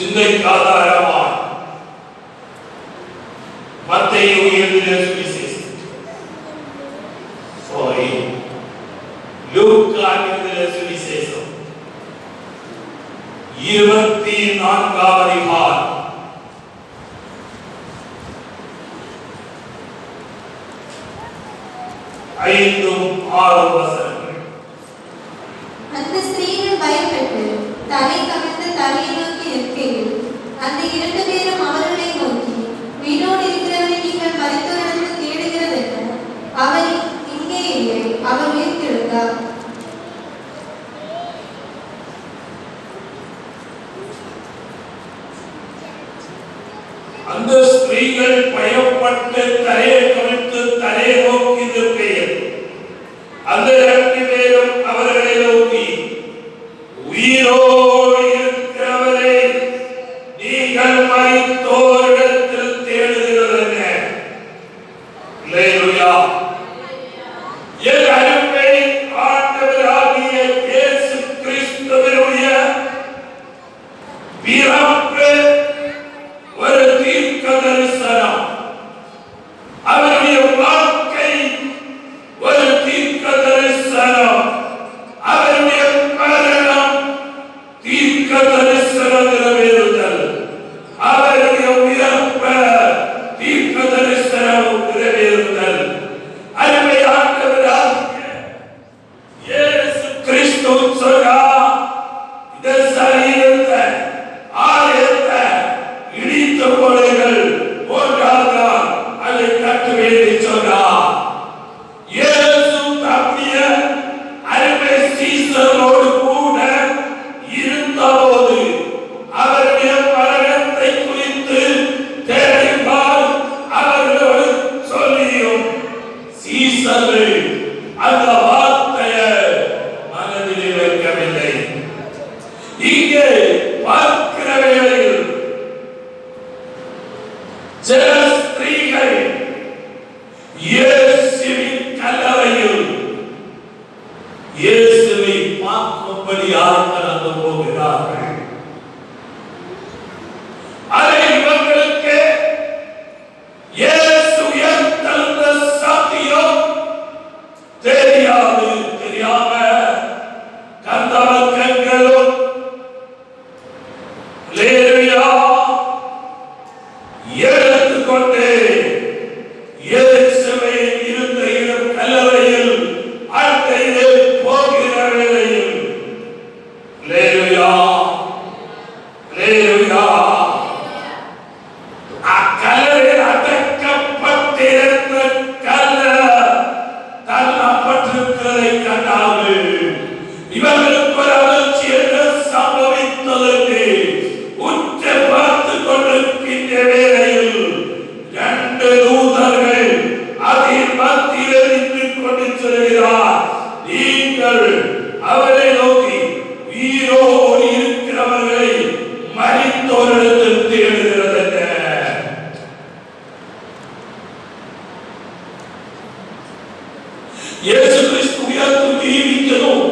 சிந்தைக்கு ஆதாரமாய் மத்தேயு எழுதிய சுவிசேஷம், லூக்கா எழுதிய சுவிசேஷம் 24வது அதிகாரம் 5-6 வசனங்கள். அந்த ஸ்திரீகள் பயப்பட்டு தலை கவிழ்ந்து தலையை நோக்கி நிற்கையில் அந்த 2 பேரும் அவர்களை நோக்கி, உயிரோடு இருக்கிறவரை நீங்கள் மரித்தோரிடத்தில் தேடுகிறதென்ன? அவர் இங்கே இல்லை, அவர் உயிர்த்தெழுந்தார். அந்த ஸ்திரீகள் பயப்பட்டு தலையை கவிழ்த்து தலையை நோக்கி நிற்கையில் அந்த 2 பேரும் அவர்களை நோக்கி, உயிரோடு இருக்கிறவரை நீங்கள் மரித்தோரிடத்தில் தேடுகிறதென்ன? அல்லேலூயா. என் அருமை ஆண்டவராகிய இயேசு கிறிஸ்துவினுடைய பிறப்பு ஒரு தீர்க்க தரிசனம், அவருடைய வாழ்க்கை ஒரு தீர்க்க தரிசனம், அவருடைய மரணம் தீர்க்க தரிசன நிறைவேறுதல், அவருடைய உயிர்ப்பு தீர்க்க தரிசனம் நிறைவேறுதல். அருமையானவராகிய இயேசு கிறிஸ்து சொன்னார், இந்த சரீரத்தை ஆலயத்தை இடித்து போடுங்கள், போட்டால்தான் அதை கட்டுவேன் என்று சொன்னார். இயேசு தம்முடைய அருமை சீசரோடு கூட இருந்தபோது அவருடைய மரணத்தை குறித்து தெரிந்தால் அவர்களோடு சொல்லியும் சீசர்கள் அந்த வார்த்தையை மனதில் வைக்கவில்லை. இங்கே பார்க்கிற வேளையில் சில ஸ்திரீகள் இயேசுவின் கல்லறையில் இயேசுவை பார்க்கும்படியாக கடந்து போகிறார்கள். அதை இவர்களுக்கு இயேசு உயிர்த்தெழுந்த சத்தியம் தெரியாது. தெரியாம கந்தவர்களும் அல்லேலூயா எடுத்துக்கொண்டு இயேசுவை இருந்த இடம் கல்லறையில் அட்டையிலே போகிற வேளையில் அல்லேலூயா அல்லேலூயா அக்கல்லறையில் அடக்கப்பட்டிருந்த கல்ல தள்ளப்பட்டிருக்கிறதை கண்டார்கள். இவர்களுக்கு ஒரு அதிர்ச்சி என்ன சம்பவித்தது? உற்று பார்த்து கொண்டிருக்கின்ற வேளையில் 2 தூதர்கள் அதில் மத்தியில் நின்று கொண்டு சொல்கிறார், நீங்கள் அவரை நோக்கி உயிரோடு இருக்கிறவர்களை மரித்தோரிடத்தில் தேடுகிறதென்ன? இயேசு கிறிஸ்து உயிர்த்து ஜீவிக்கணும்,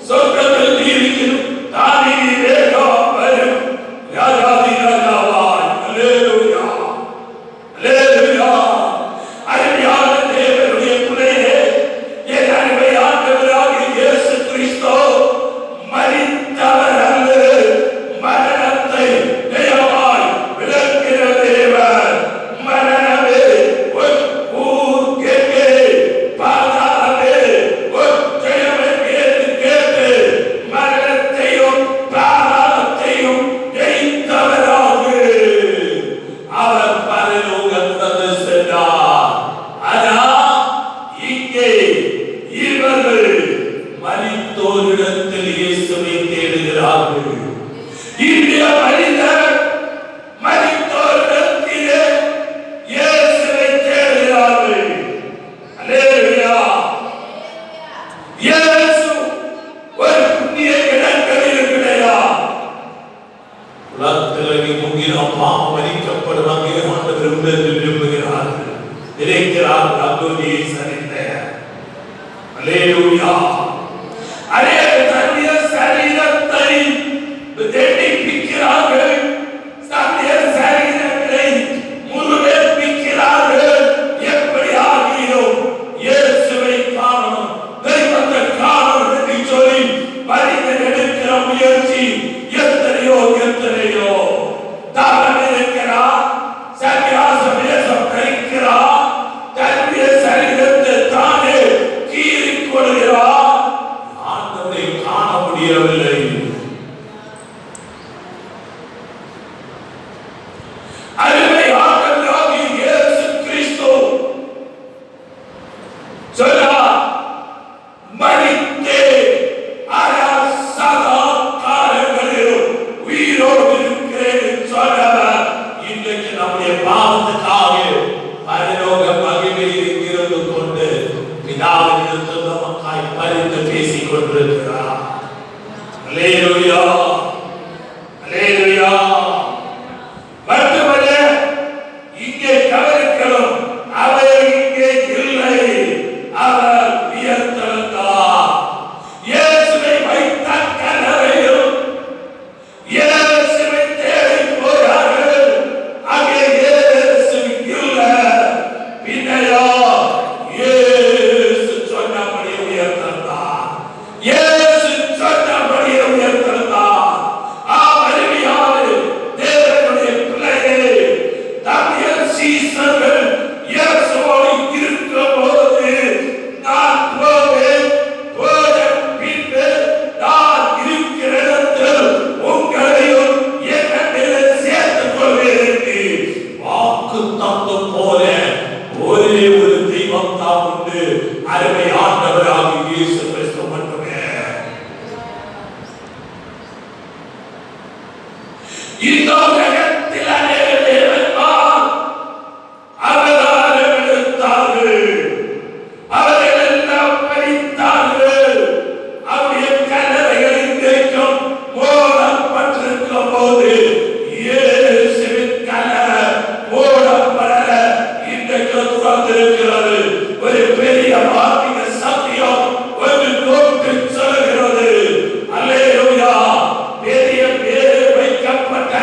சொர்க்கத்தில் ஜீவிக்கணும், தானே வேகம் வரும் ராஜாதி ராஜாவாய். அல்லேலூயா அல்லேலூயா. அருமையான தேவனுடைய பிள்ளையே, என் அருமை ஆண்டவராகிய இயேசு கிறிஸ்து மரித்தவர் அல்ல, மரணத்தை ஜெயமாய் விளக்கிற தேவன். மரணமே கேட்கே, பாதாளமே ஜெயமே கேட்டு மரணத்தையும் பாதாளத்தையும் ஜெயித்தவராக அவர் பரலோகத்துக்கு சென்றார். ஆனால் இங்கே இவர்கள் மரித்தோரிடத்தில் இயேசுவை தேடுகிறார்கள். இந்திய மனிதர் மரித்தோரிடத்திலே இயேசுவை தேடுகிறார்கள். அல்லேலூயா. இயேசு ஒரு புண்ணிய இடங்களில் கிடையாது. உலகத்திலே முன்னினமா மரிக்கப்படுவாங்க ஆண்டவர் விரும்புகிறார்கள், நினைக்கிறார்கள். அந்தோனியை சரிந்த அல்லேலூயா. அதே தன்னுடைய சரீரத்தை தேடிப்பிக்கிறார்கள். முடியவில்லை. அருமை ஆண்டவராகிய இயேசு கிறிஸ்து சொன்னார், மரித்தே ஆனால் சதா காலங்களிலும் உயிரோடு இருக்கிறேன் சொன்னவர் இன்றைக்கு நம்முடைய பாவத்துக்காக பரலோக மகிமையில் இருந்து கொண்டு பிதாவினிடத்தில் நமக்காய் பரிந்து பேசிக் கொண்டிருக்கிறார். அல்லேலூயா, அல்லேலூயா. மட்டுமல்ல, இங்கே கவனிக்கணும், அவர் இங்கே இல்லை, அவர் உயர்த்தெழுந்தார். இயேசுவை வைத்த கல்லறையில் இயேசுவை தேடி போனார்கள். அங்கே இயேசு இல்லை. பின்னையா இயேசு சொன்னபடி உயர்த்தெழுந்தார். இயேசு சொன்னபடி உயர்த்தெழுந்தார். அருமையான தேவனுடைய பிள்ளைகளே, தம்முடைய சீசர்கள் இயேசுவோடு இருக்கும்போது நான் போவேன், போன பின்பு நான் இருக்கிற இடத்தில் உங்களையும் என்னிடத்திலே சேர்த்துக் கொள்வேன் என்று வாக்கு தந்தம் போல ஒரே ஒரு தெய்வம் தான் உண்டு. அருமை ஆண்டவராகிய இயேசு கிறிஸ்து மட்டுமே. இந்த உலகத்தில் அநேக தேவன்மார் அவதாரம் எடுத்தார்கள். அவர்கள் எல்லாம் மரித்தார்கள். அவருடைய கல்லறைகள் இன்றைக்கும் மூடப்பட்டிருக்கும் போது இயேசுவின் கல்லறை மூடப்படல, இன்றைக்கு துறந்திருக்கிறது. ஒரு பெரிய ஆன்மீக சத்தியம் ஒரு நோட்டு சொல்கிறது. அல்லேலூயா. பெரிய பேர் வைக்கப்பட்ட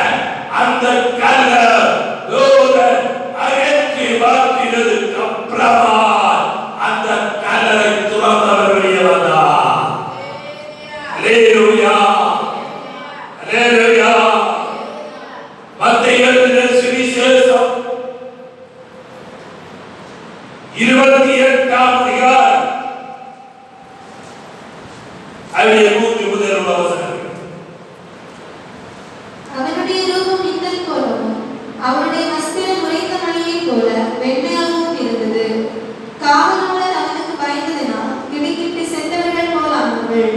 அந்த கல்லறை தூதன் அகற்றி மாற்றினதுக்கு அப்புறமா அந்த கல்லறை துறந்தவர் வெளியே வந்தார். அல்லேலூயா, அல்லேலூயா. மத்தேயு எழுதின சுவிசேஷம் 28ஆம் அதிகாரம் அதிலே 101 வசனம். அவனுடைய ரூபம் மின்னல் போலவும் அவனுடைய வஸ்திரம் உறைந்த மணியைப் போல வெண்மையாகவும் இருந்தது. காவலாளர் அவனுக்கு பயந்ததினால் திடுக்கிட்டு சென்றவர்கள் போலானார்கள்.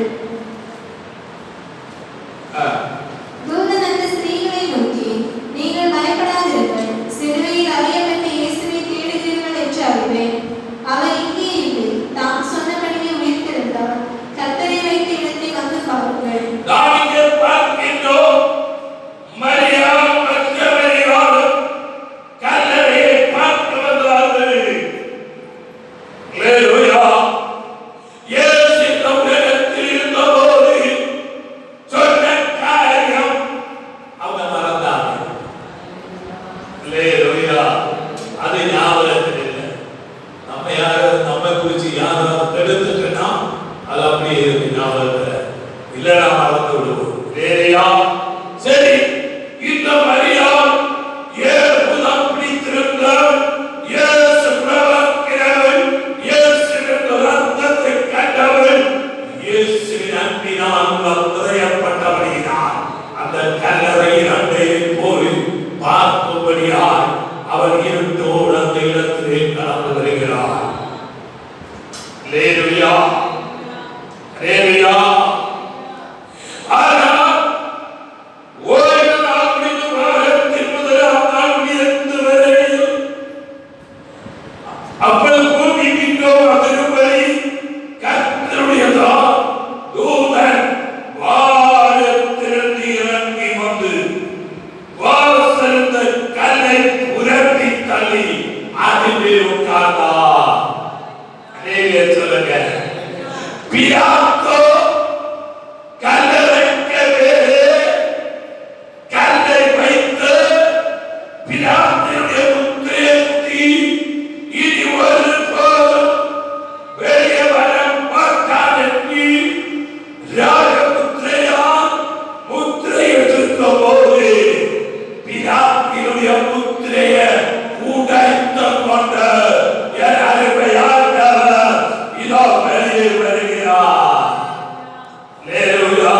தூதன் அந்த ஸ்திரீகளை நோக்கி, நீங்கள் பயப்படாதிருங்கள், சிலுவையில் அறையப்பட்ட இயேசுவை தேடுகிறீர்கள் என்று அறிவேன். அவர் இங்கே இல்லை, தாம் சொன்னபடியே உயிர்த்தெழுந்தார். கர்த்தரை வைத்த இடத்தை வந்து பாருங்கள். நாம் இங்கே பார்க்கின்றோம், மரியாள் மற்ற மரியாளும் கல்லறையை பார்த்து வந்தார்கள். அல்லேலூயா. இயேசு இந்த உலகத்தில் இருந்தபோது சொன்ன காரியம் அவங்க மறந்தார்கள். அல்லேலூயா. அது ஞாபகத்தில் இல்லை. நம்ம குறிச்சு யாராவது எடுத்துட்டா அது அப்படியே இருக்கு ஞாபகத்தில். இல்லைனா மறந்து விடுவோம். இல்லையா? சரி, இந்த மரியாள் ஏற்புதம் பிடித்திருந்தால் இயேசு பிரபக்கிறவள், இயேசுவின் ரத்தத்தை கண்டவள், இயேசுவின் அன்பினால் உதயப்பட்டபடியினால் அந்த கல்லறையின் அண்டையில் போய் பார்க்கும்படியால் அவர் இருட்டோடு அந்த இடத்திலே கடந்து வருகிறார். அல்லேலூயா, அல்லேலூயா. ஆனால் ஓய்வு நாள் முடிந்து வாரத்தின் முதலாம் நாள் உயர்ந்து வரையில் அப்பொழுது பூமி மிகவும் அதிரும்படி கர்த்தருடைய தூதன் வானத்திலிருந்து இறங்கி வந்து வாசலிருந்த கல்லை புரட்டி தள்ளி அதில் மேல் உட்கார்ந்தார். அநேக சொல்லுங்க, பிலாத்து கல்லறைக்கு மேலே கல்லை வைத்து பிலாத்துடைய முத்திரையை குத்தி, இனி ஒருபோதும் வெளியே வர மாட்டான் என்று ராஜமுத்திரையால் முத்திரை எடுத்திருக்கும் போது பிலாத்துடைய முத்திரையை உடைத்து கொண்ட என் அருமையானவர் இதோ வெளியே வருகிறார். அல்லேலூயா.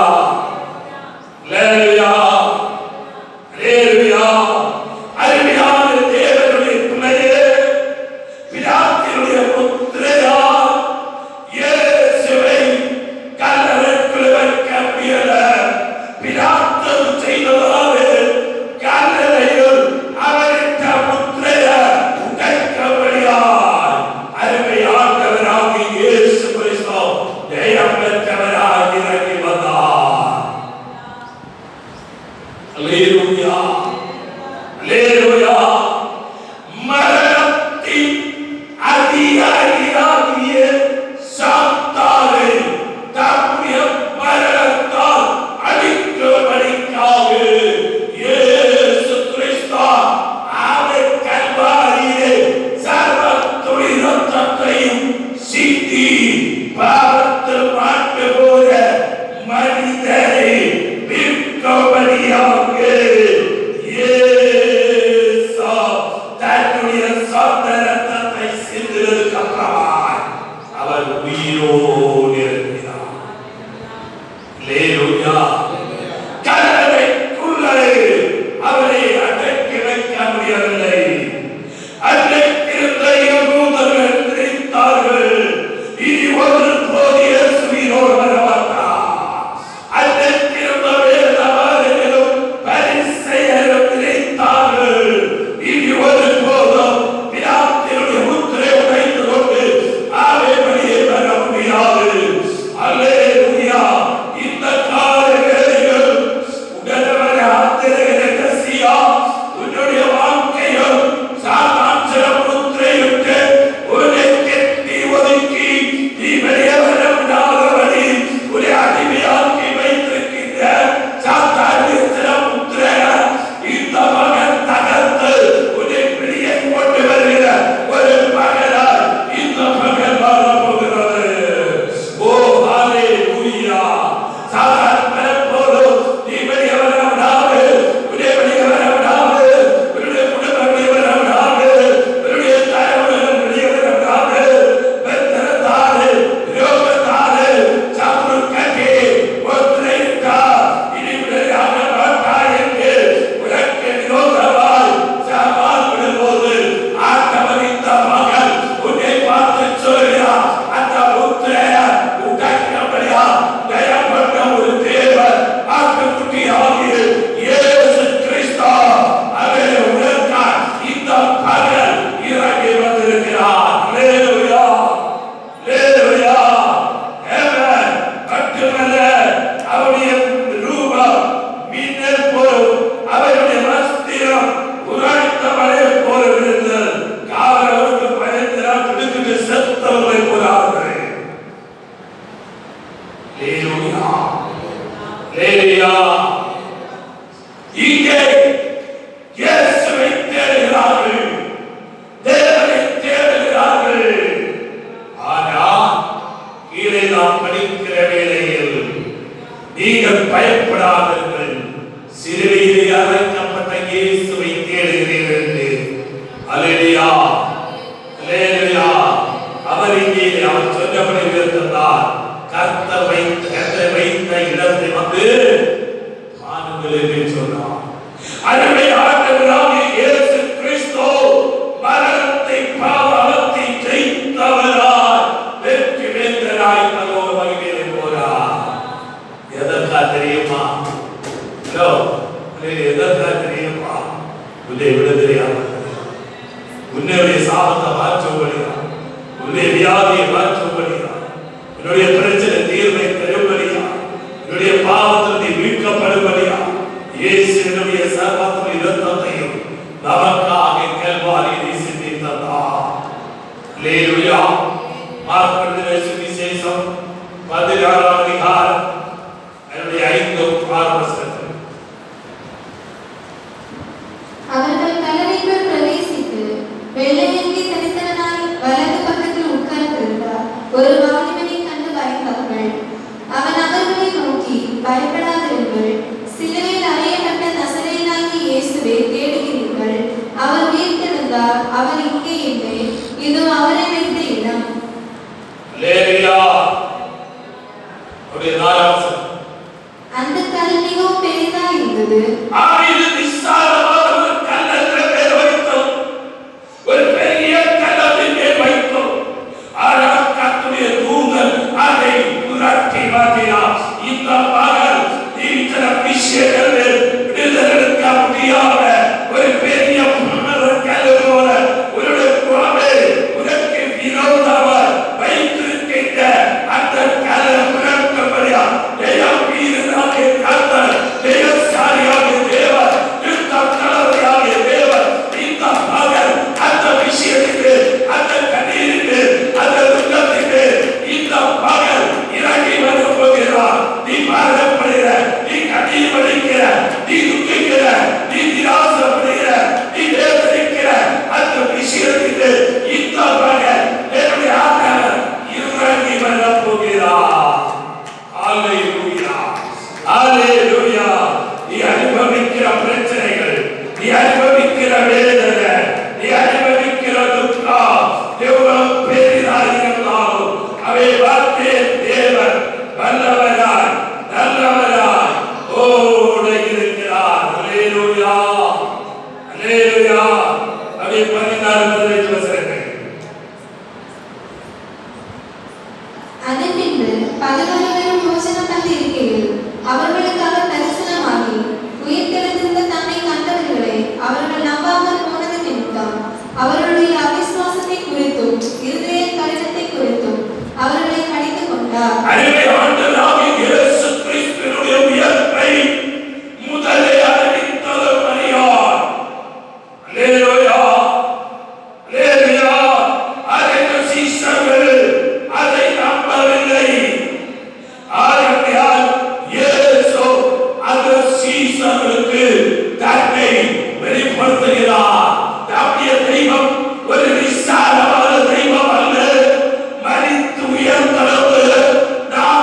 அல்லேலூயா, அல்லேலூயா. இங்கே இயேசுவை தேடுகிறார்கள், தேவனை தேடுகிறார்கள். ஆனால் கீழே நாம் படிக்கிற வேளையில் நீங்கள் பயப்படாதீர்கள், சிலுவையிலே அறையப்பட்ட இயேசுவை தேடுகிறீர்கள். அல்லேலூயா, அல்லேலூயா. அவர் இங்கே அவர் சொன்னபடி இருந்தார். கர்த்தர் வைத்த இடத்தை வந்து மானுங்களுக்கு சொன்னார். அருமை ஆண்டவராகிய இயேசு கிறிஸ்து மரணத்தை பாவத்தை ஜெயித்தவராய் வெற்றி வேந்தராய் பரலோக மகிமையிலே போறார். எதற்கா தெரியுமா? ஹலோ, எதற்கா தெரியுமா? உன்னை விட தெரியாம, உன்னுடைய சாபத்தை மாற்றும்படியா, உன்னுடைய வியாதியை மாற்றும்படியா, என்னுடைய பிரச்சனை தீர்வை தரும்படியா, என்னுடைய பாவத்தை மீட்கப்படும்படியா இயேசுவினுடைய சர்வத்தின் இரத்தத்தையும் நமக்காக கல்வாரியில் சிந்தித்தார். அல்லேலூயா. மார்க் எழுதின சுவிசேஷம் 16ஆம் அதிகாரம் 5-6 வசனங்கள். அவர்கள் கல்லறைக்குள் பிரவேசித்து வெள்ளையங்கி தரித்தவனாய் வலது பக்கத்தில் உட்கார்ந்திருந்தார். ஒரு வாலிபனை கண்டு பயந்தார்கள். அவன் அவர்களை நோக்கி, பயப்படாதிருங்கள், சிலுவையில் அறையப்பட்ட நசரேயனாகிய இயேசுவை தேடுகிறீர்கள். அவர் உயிர்த்தெழுந்தார், அவர் இங்கே இல்லை, இதோ அவரை வைத்த இடம். அல்லேலூயா. அப்படியே 4ஆம் வசனம். அந்த கல் மிகவும் பெரிதாய் இருந்தது. ஆயிரு விசாலமான ஒரு கல்லறை மேல் வைத்தோம், ஒரு பெரிய கல்லறை மேல் வைத்தோம். ஆனால் கர்த்தருடைய தூதன் அதை புரட்டி மாற்றினார். இந்த மகள் இத்தனை விஷயங்கள் விடுதலெடுக்க முடியாத ஒரு பெரிய கல்லறை போல உன்னுடைய குழந்தை உனக்கு விரோதமாக வைத்திருக்கின்ற அந்த கல்லறை புரட்டப்படியா தேவன் வீரனாக கர்த்தர், தேவசாரியாக தேவன், யுத்தம் தலைவராக தேவன். இந்த மகள் அந்த விஷயத்துக்கு, அந்த கண்ணீருக்கு, அந்த துக்கத்துக்கு இந்த மகள் இறங்கி வர போகிறார். நீ பாரப்படுகிற, நீ கண்ணீர் வடிக்கிற, நீ துக்கிக்கிற, நீ நிராசப்படுகிற, நீ வேதனைக்கிற அந்த விஷயத்துக்கு இந்த மகள் என்னுடைய ஆண்டவர் இறங்கி வர போகிறார். அல்லேலூயா, அல்லேலூயா. நீ அனுபவிக்கிற பிரச்சனைகள், நீ அனுபவிக்கிற வேதனை, நீ அனுபவிக்கிற துக்கம் எவ்வளவு பெரிதாக இருந்தாலும் அவை வார்த்தை தேவன் வல்லவராய் நல்லவராய் ஓட இருக்கிறார். அல்லேலூயா, அல்லேலூயா. அவை 16-15 வசனங்கள். அதன் பின்பு 11 பேரும் போஜனம் பண்ணி இருக்கையில் அவர்களுக்காக தரிசனமாகி உயிர்த்தெழுந்திருந்த தன்னை கண்டவர்களை அவர்கள் நம்பாமல் போனது நிமித்தம் அவர்களுடைய அவிசுவாசத்தை குறித்தும் இருதய கடினத்தை குறித்தும் அவர்களை கடிந்து கொண்டார். அருமை ஆண்டவராகிய இயேசு கிறிஸ்துவினுடைய உயிர்ப்பை முதலே அறிவித்தவர் மரியாள். அல்லேலூயா, அல்லேலூயா. அதை சீஷர்கள் அதை நம்பவில்லை. ஆகையால் இயேசு அந்த சீஷர்களுக்கு தன்னை வெளிப்படுத்துகிறார். நம்முடைய தெய்வம் ஒரு விசாலமான தெய்வம் அல்ல. மரித்து உயர்ந்தளவு நாம்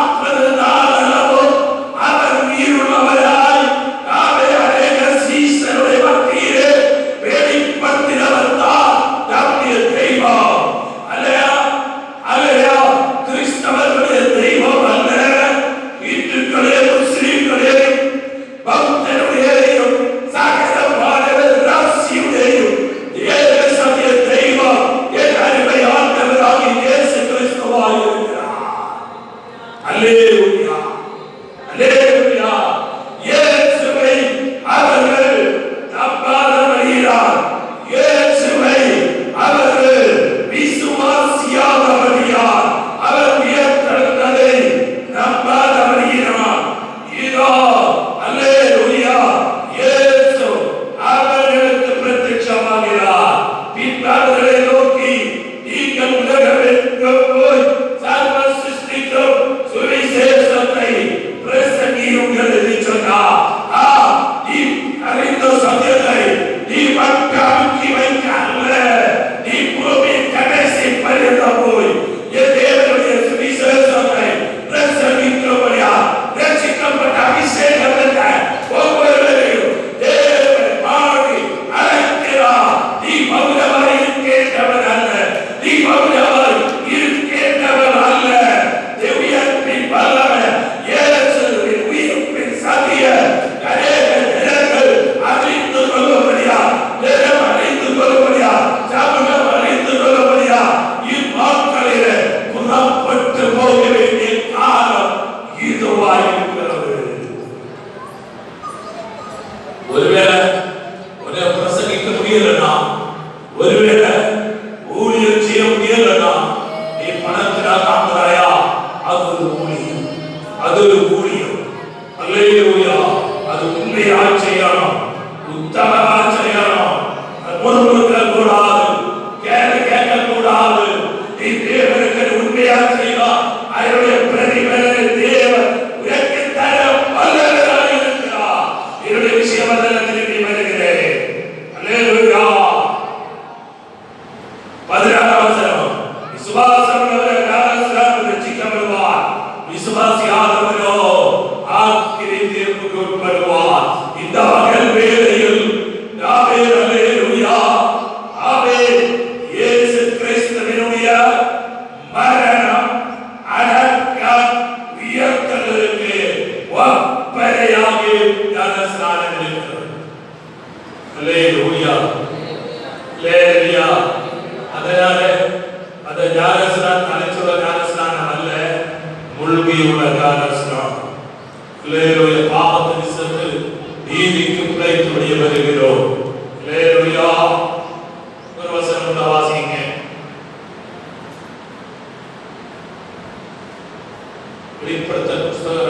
விசுவாசியாதவனோ ஆக்கினை தீர்ப்புக்கு உட்படுவார். இந்த பகல் வேளையில் ஆமென், அல்லேலூயா, ஆமென். இயேசு கிறிஸ்துவினுடைய மரணம், அடக்கம், உயிர்த்தெழுதலுக்கு ஒப்பனையாக ஞானஸ்நானம் இருக்கிறது. அல்லேலூயா, அல்லேலூயா. அதனால அந்த ஞானஸ்நானம் தலைச்சுள்ள ஞானஸ்நானம் அல்ல, முழுமையுள்ள ஞானஸ்நானம். அல்லேலூயா. பாவத்தை விசுவாசித்து நீதிக்கு பிழைத்துடைய வருகிறோம். அல்லேலூயா. ஒரு வசனம் வாசிங்க. வெளிப்படுத்தல் புத்தகம்